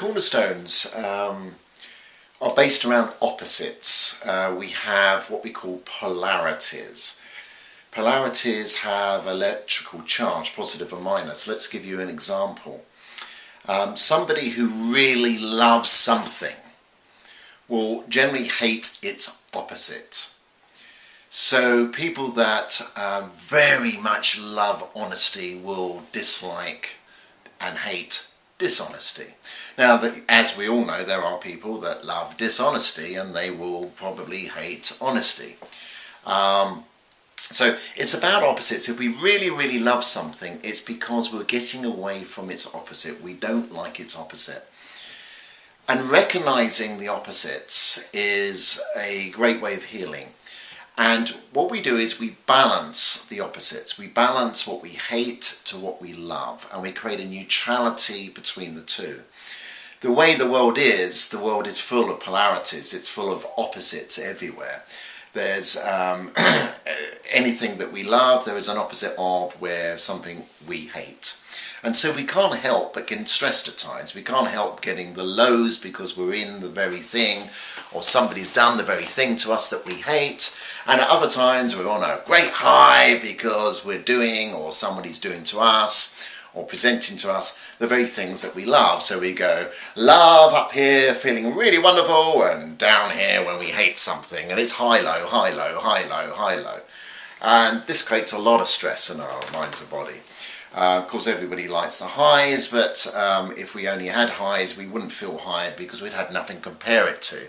Cornerstones are based around opposites. We have what we call polarities. Polarities have electrical charge, positive or minus. Let's give you an example. Somebody who really loves something will generally hate its opposite. So people that very much love honesty will dislike and hate dishonesty. Now, as we all know, there are people that love dishonesty and they will probably hate honesty. So it's about opposites. If we really love something, it's because we're getting away from its opposite. We don't like its opposite. And recognizing the opposites is a great way of healing. And what we do is we balance the opposites. We balance what we hate to what we love, and we create a neutrality between the two. The way the world is full of polarities. It's full of opposites everywhere. There's anything that we love, there is an opposite of where something we hate. And so we can't help but getting stressed at times. We can't help getting the lows because we're in the very thing, or somebody's done the very thing to us that we hate. And at other times we're on a great high because we're doing, or somebody's doing to us, or presenting to us the very things that we love. So we go love up here, feeling really wonderful, and down here when we hate something, and it's high low, high low, high low, high low. And this creates a lot of stress in our minds and body. Of course, everybody likes the highs, but if we only had highs, we wouldn't feel high because we'd had nothing to compare it to.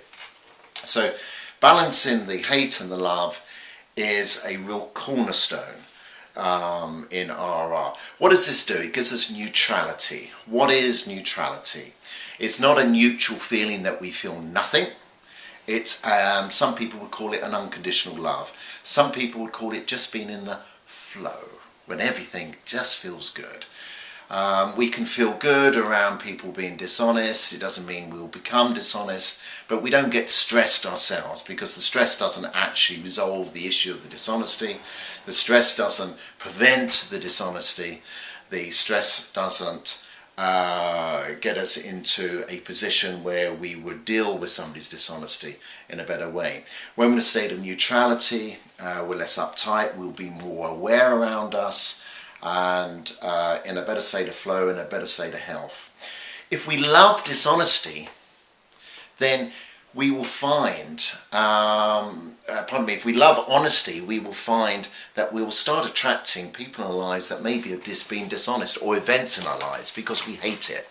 So balancing the hate and the love is a real cornerstone in RRR. What does this do? It gives us neutrality. What is neutrality? It's not a neutral feeling that we feel nothing. It's some people would call it an unconditional love. Some people would call it just being in the flow, when everything just feels good. We can feel good around people being dishonest. It doesn't mean we'll become dishonest, but we don't get stressed ourselves, because the stress doesn't actually resolve the issue of the dishonesty. The stress doesn't prevent the dishonesty. The stress doesn't get us into a position where we would deal with somebody's dishonesty in a better way. When we're in a state of neutrality, we're less uptight, we'll be more aware around us, and in a better state of flow, in a better state of health. If we love dishonesty, then we will find, if we love honesty, we will find that we will start attracting people in our lives that maybe have been dishonest, or events in our lives, because we hate it.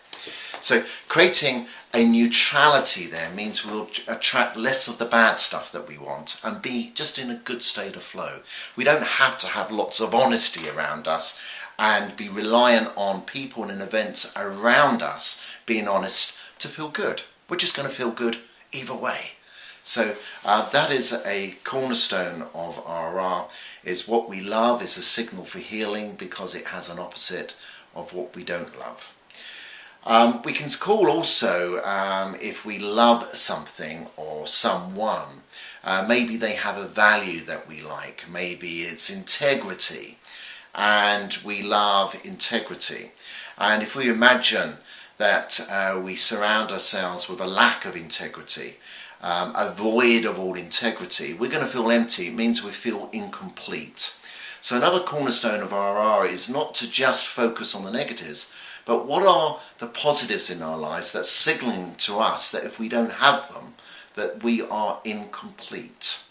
So creating a neutrality there means we'll attract less of the bad stuff that we want and be just in a good state of flow. We don't have to have lots of honesty around us and be reliant on people and events around us being honest to feel good. We're just going to feel good either way. So that is a cornerstone of RR, is what we love is a signal for healing because it has an opposite of what we don't love. We can call also, if we love something or someone, maybe they have a value that we like, maybe it's integrity, and we love integrity. And if we imagine that we surround ourselves with a lack of integrity, a void of all integrity, we're going to feel empty. It means we feel incomplete. So another cornerstone of RR is not to just focus on the negatives, but what are the positives in our lives that's signaling to us that if we don't have them, that we are incomplete.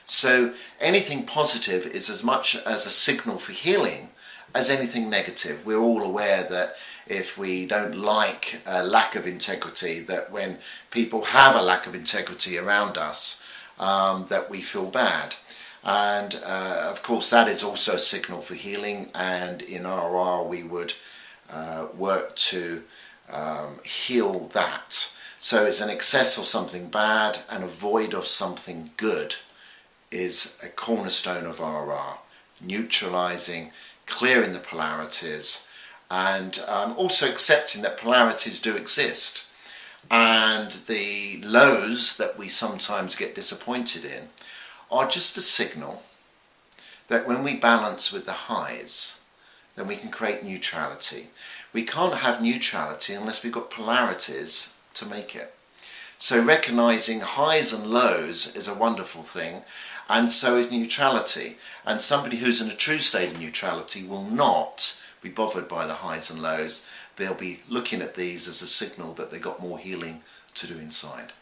So anything positive is as much as a signal for healing as anything negative. We're all aware that if we don't like a lack of integrity, that when people have a lack of integrity around us, that we feel bad. And of course that is also a signal for healing, and in RR we would work to heal that. So it's an excess of something bad and a void of something good is a cornerstone of RR. Neutralizing, clearing the polarities, and also accepting that polarities do exist, and the lows that we sometimes get disappointed in are just a signal that when we balance with the highs, then we can create neutrality. We can't have neutrality unless we've got polarities to make it. So recognising highs and lows is a wonderful thing, and so is neutrality. And somebody who's in a true state of neutrality will not be bothered by the highs and lows. They'll be looking at these as a signal that they've got more healing to do inside.